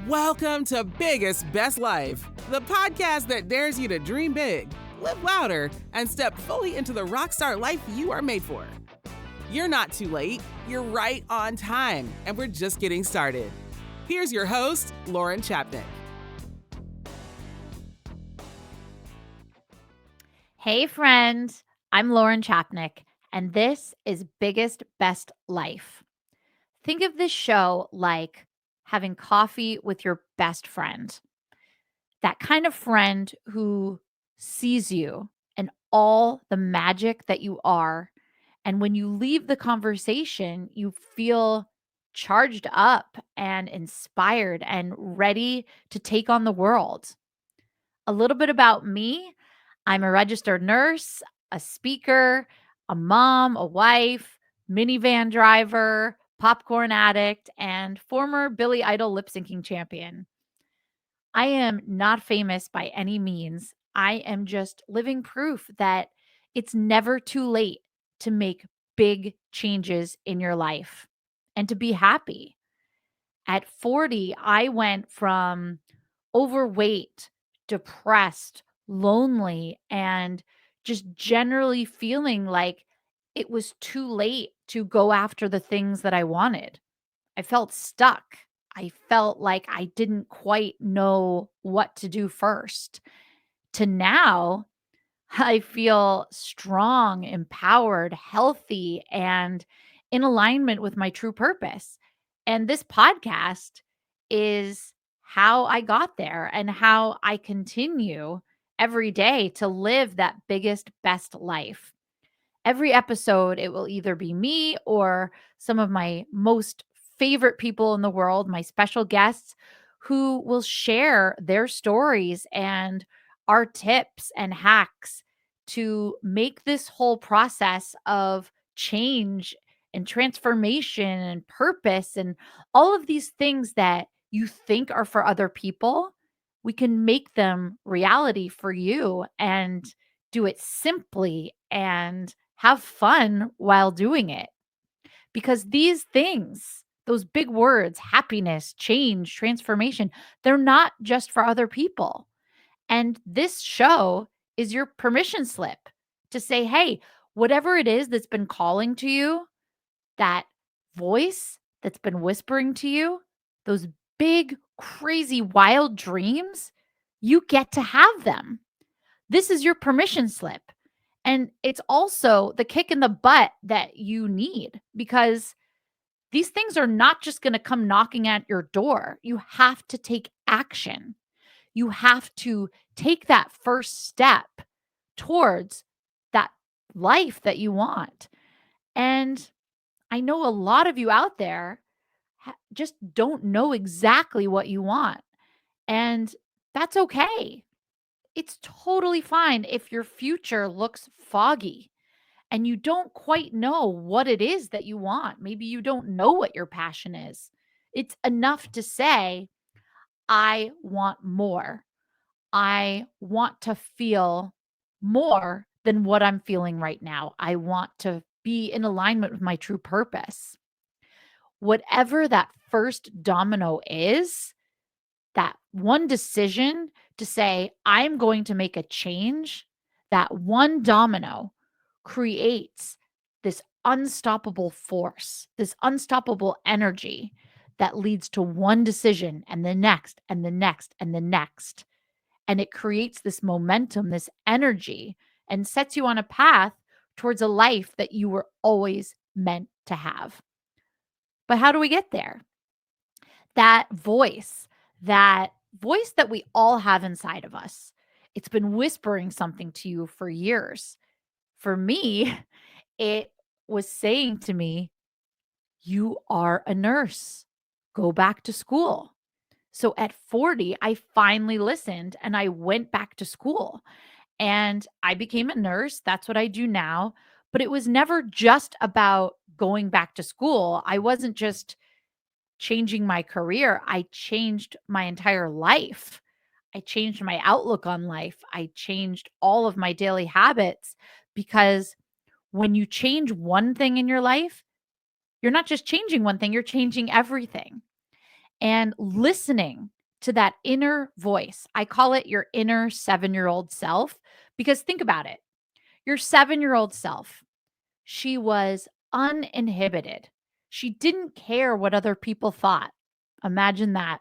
Welcome to Biggest Best Life, the podcast that dares you to dream big, live louder, and step fully into the rockstar life you are made for. You're not too late, you're right on time, and we're just getting started. Here's your host, Lauren Chapnick. Hey friend, I'm Lauren Chapnick, and this is Biggest Best Life. Think of this show like having coffee with your best friend. That kind of friend who sees you and all the magic that you are. And when you leave the conversation, you feel charged up and inspired and ready to take on the world. A little bit about me: I'm a registered nurse, a speaker, a mom, a wife, minivan driver, popcorn addict, and former Billy Idol lip syncing champion. I am not famous by any means. I am just living proof that it's never too late to make big changes in your life and to be happy. At 40, I went from overweight, depressed, lonely, and just generally feeling like it was too late to go after the things that I wanted. I felt stuck. I felt like I didn't quite know what to do first. To now, I feel strong, empowered, healthy, and in alignment with my true purpose. And this podcast is how I got there and how I continue every day to live that biggest, best life. Every episode, it will either be me or some of my most favorite people in the world, my special guests, who will share their stories and our tips and hacks to make this whole process of change and transformation and purpose and all of these things that you think are for other people, we can make them reality for you and do it simply and have fun while doing it. Because these things, those big words, happiness, change, transformation, they're not just for other people. And this show is your permission slip to say, hey, whatever it is that's been calling to you, that voice that's been whispering to you, those big, crazy, wild dreams, you get to have them. This is your permission slip. And it's also the kick in the butt that you need, because these things are not just going to come knocking at your door. You have to take action. You have to take that first step towards that life that you want. And I know a lot of you out there just don't know exactly what you want. And that's okay. It's totally fine if your future looks foggy and you don't quite know what it is that you want. Maybe you don't know what your passion is. It's enough to say, I want more. I want to feel more than what I'm feeling right now. I want to be in alignment with my true purpose. Whatever that first domino is, that one decision to say, I'm going to make a change, that one domino creates this unstoppable force, this unstoppable energy that leads to one decision and the next and the next and the next. And it creates this momentum, this energy, and sets you on a path towards a life that you were always meant to have. But how do we get there? That voice, that voice that we all have inside of us. It's been whispering something to you for years. For me, it was saying to me, you are a nurse. Go back to school. So at 40, I finally listened and I went back to school and I became a nurse. That's what I do now. But it was never just about going back to school. I wasn't just changing my career, I changed my entire life. I changed my outlook on life. I changed all of my daily habits, because when you change one thing in your life, you're not just changing one thing, you're changing everything. And listening to that inner voice. I call it your inner 7-year-old self because think about it. Your 7-year-old self, she was uninhibited. She didn't care what other people thought. Imagine that.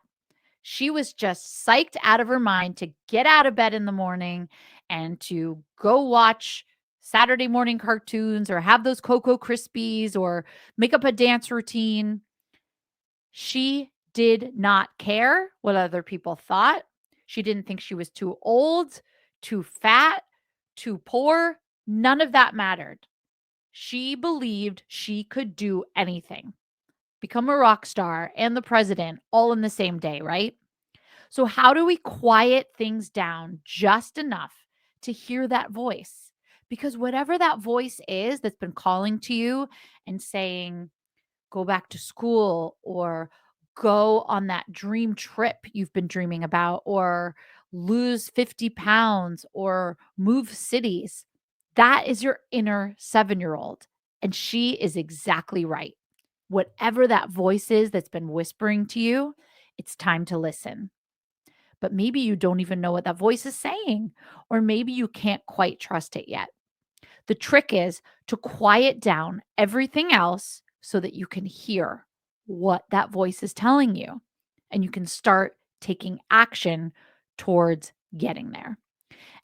She was just psyched out of her mind to get out of bed in the morning and to go watch Saturday morning cartoons or have those Cocoa Krispies or make up a dance routine. She did not care what other people thought. She didn't think she was too old, too fat, too poor. None of that mattered. She believed she could do anything, become a rock star and the president all in the same day, right? So, how do we quiet things down just enough to hear that voice? Because whatever that voice is that's been calling to you and saying, go back to school or go on that dream trip you've been dreaming about or lose 50 pounds or move cities, that is your inner 7-year-old. And she is exactly right. Whatever that voice is that's been whispering to you, it's time to listen. But maybe you don't even know what that voice is saying, or maybe you can't quite trust it yet. The trick is to quiet down everything else so that you can hear what that voice is telling you and you can start taking action towards getting there.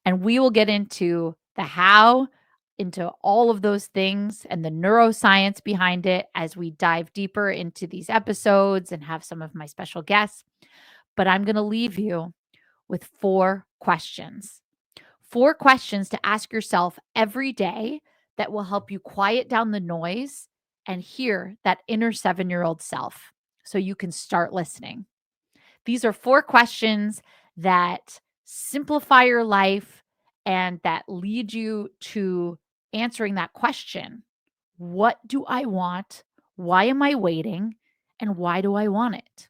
And we will get into the how, into all of those things and the neuroscience behind it as we dive deeper into these episodes and have some of my special guests. But I'm going to leave you with 4 questions. 4 questions to ask yourself every day that will help you quiet down the noise and hear that inner 7-year-old self so you can start listening. These are 4 questions that simplify your life and that lead you to answering that question. What do I want? Why am I waiting? And why do I want it?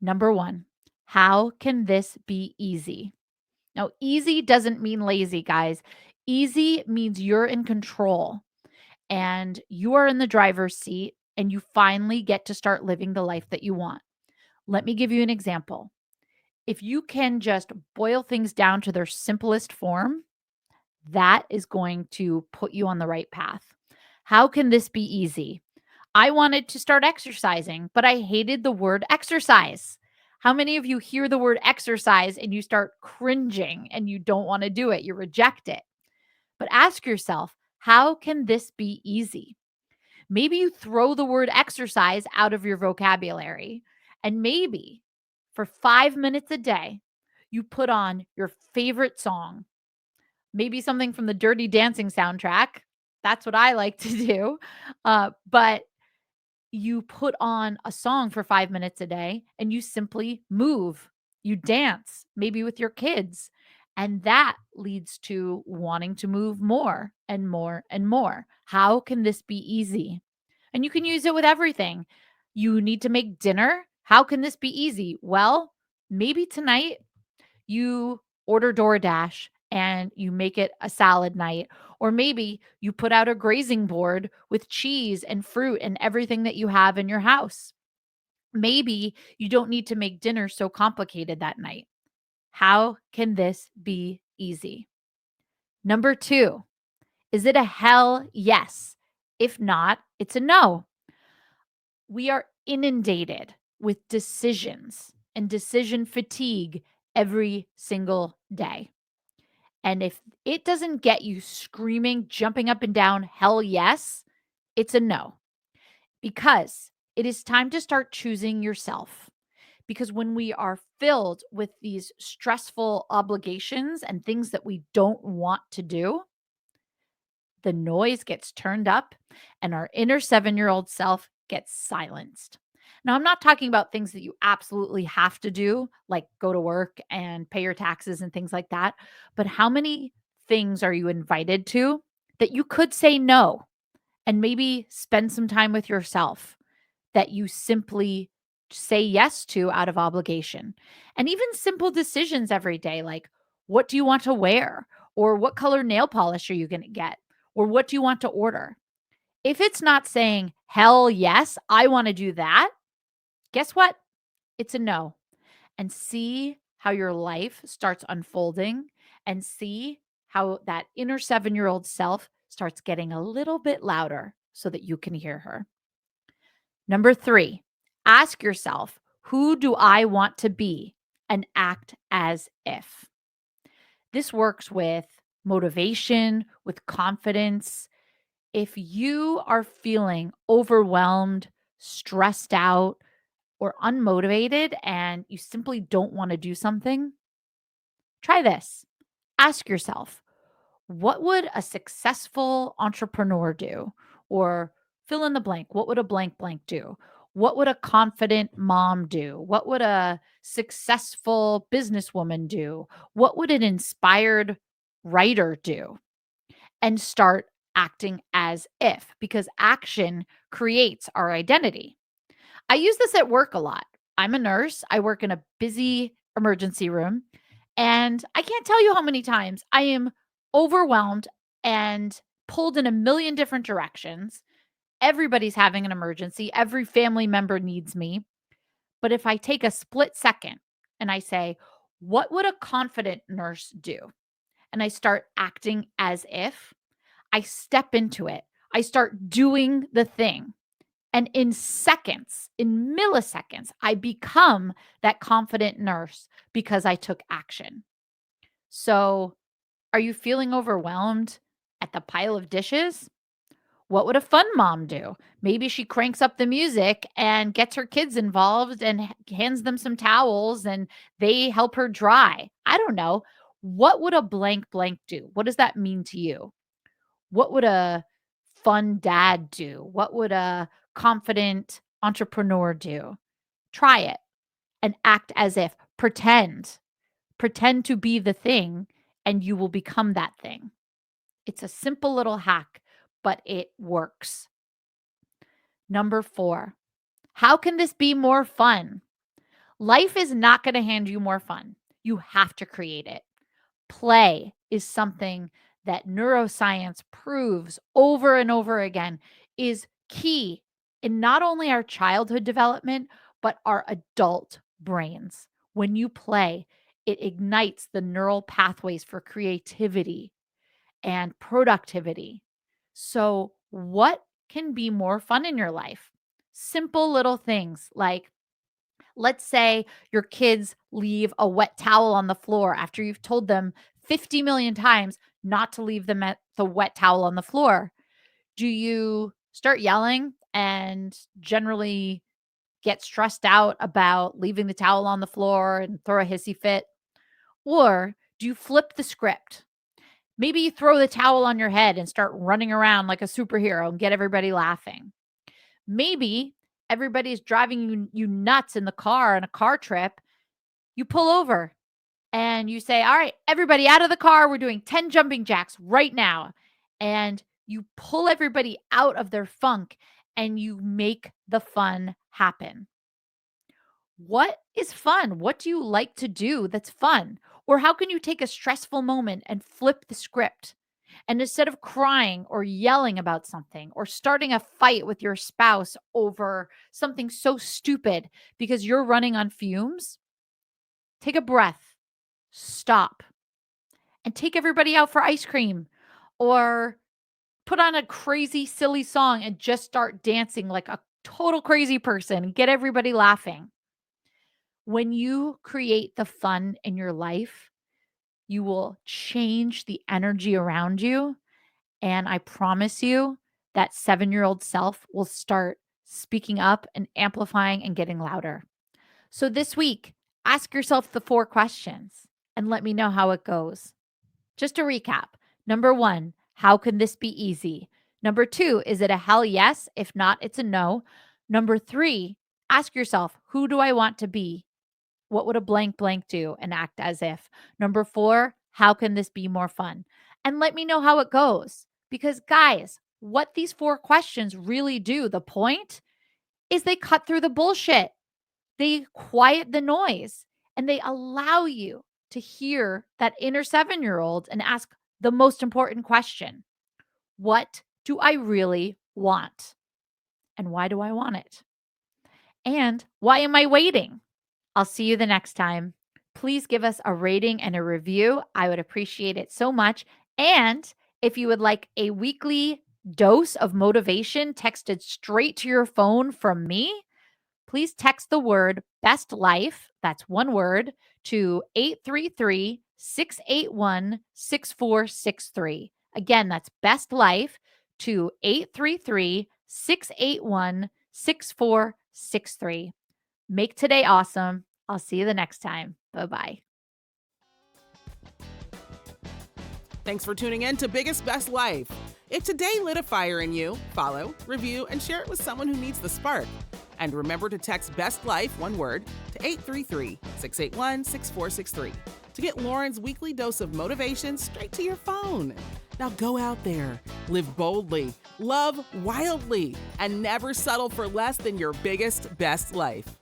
Number 1, how can this be easy? Now, easy doesn't mean lazy, guys. Easy means you're in control and you are in the driver's seat and you finally get to start living the life that you want. Let me give you an example. If you can just boil things down to their simplest form, that is going to put you on the right path. How can this be easy? I wanted to start exercising, but I hated the word exercise. How many of you hear the word exercise and you start cringing and you don't want to do it? You reject it. But ask yourself, how can this be easy? Maybe you throw the word exercise out of your vocabulary, and maybe for 5 minutes a day, you put on your favorite song, maybe something from the Dirty Dancing soundtrack. That's what I like to do. But you put on a song for 5 minutes a day and you simply move, you dance, maybe with your kids. And that leads to wanting to move more and more and more. How can this be easy? And you can use it with everything. You need to make dinner. How can this be easy? Well, maybe tonight you order DoorDash and you make it a salad night. Or maybe you put out a grazing board with cheese and fruit and everything that you have in your house. Maybe you don't need to make dinner so complicated that night. How can this be easy? Number 2, is it a hell yes? If not, it's a no. We are inundated with decisions and decision fatigue every single day. And if it doesn't get you screaming, jumping up and down, hell yes, it's a no. Because it is time to start choosing yourself. Because when we are filled with these stressful obligations and things that we don't want to do, the noise gets turned up and our inner 7-year-old self gets silenced. Now, I'm not talking about things that you absolutely have to do, like go to work and pay your taxes and things like that. But how many things are you invited to that you could say no and maybe spend some time with yourself that you simply say yes to out of obligation? And even simple decisions every day, like what do you want to wear? Or what color nail polish are you going to get? Or what do you want to order? If it's not saying, hell yes, I want to do that, guess what? It's a no. and see how your life starts unfolding and see how that inner 7-year-old self starts getting a little bit louder so that you can hear her. Number 3, ask yourself, who do I want to be? And act as if. This works with motivation, with confidence. If you are feeling overwhelmed, stressed out, or unmotivated and you simply don't want to do something, try this. Ask yourself, what would a successful entrepreneur do? Or fill in the blank. What would a blank blank do? What would a confident mom do? What would a successful businesswoman do? What would an inspired writer do? And start acting as if, because action creates our identity. I use this at work a lot. I'm a nurse. I work in a busy emergency room. And I can't tell you how many times I am overwhelmed and pulled in a million different directions. Everybody's having an emergency. Every family member needs me. But if I take a split second and I say, what would a confident nurse do? And I start acting as if, I step into it. I start doing the thing. And in seconds, in milliseconds, I become that confident nurse because I took action. So, are you feeling overwhelmed at the pile of dishes? What would a fun mom do? Maybe she cranks up the music and gets her kids involved and hands them some towels and they help her dry. I don't know. What would a blank blank do? What does that mean to you? What would a fun dad do? What would a confident entrepreneur do? Try it and act as if. Pretend to be the thing, and you will become that thing. It's a simple little hack, but it works. Number 4, how can this be more fun? Life is not going to hand you more fun. You have to create it. Play is something that neuroscience proves over and over again is key in not only our childhood development, but our adult brains. When you play, it ignites the neural pathways for creativity and productivity. So, what can be more fun in your life? Simple little things like, let's say your kids leave a wet towel on the floor after you've told them 50 million times not to leave the wet towel on the floor. Do you start yelling and generally get stressed out about leaving the towel on the floor and throw a hissy fit? Or do you flip the script? Maybe you throw the towel on your head and start running around like a superhero and get everybody laughing. Maybe everybody's driving you nuts in the car on a car trip. You pull over and you say, all right, everybody out of the car. We're doing 10 jumping jacks right now. And you pull everybody out of their funk and you make the fun happen. What is fun? What do you like to do that's fun? Or how can you take a stressful moment and flip the script? And instead of crying or yelling about something or starting a fight with your spouse over something so stupid because you're running on fumes, take a breath, stop, and take everybody out for ice cream or put on a crazy, silly song and just start dancing like a total crazy person and get everybody laughing. When you create the fun in your life, you will change the energy around you. And I promise you that 7-year-old self will start speaking up and amplifying and getting louder. So this week, ask yourself the 4 questions and let me know how it goes. Just to recap, number 1, how can this be easy? Number 2, is it a hell yes? If not, it's a no. Number 3, ask yourself, who do I want to be? What would a blank blank do? And act as if. Number 4, how can this be more fun? And let me know how it goes. Because, guys, what these 4 questions really do, the point is they cut through the bullshit. They quiet the noise and they allow you to hear that inner 7-year-old and ask the most important question. What do I really want? And why do I want it? And why am I waiting? I'll see you the next time. Please give us a rating and a review. I would appreciate it so much. And if you would like a weekly dose of motivation texted straight to your phone from me, please text the word best life, that's one word, to 833-681-6463. Again, that's best life to 833-681-6463. Make today awesome. I'll see you the next time. Bye-bye. Thanks for tuning in to Biggest Best Life. If today lit a fire in you, follow, review, and share it with someone who needs the spark. And remember to text Best Life, one word, to 833-681-6463 to get Lauren's weekly dose of motivation straight to your phone. Now go out there, live boldly, love wildly, and never settle for less than your biggest, best life.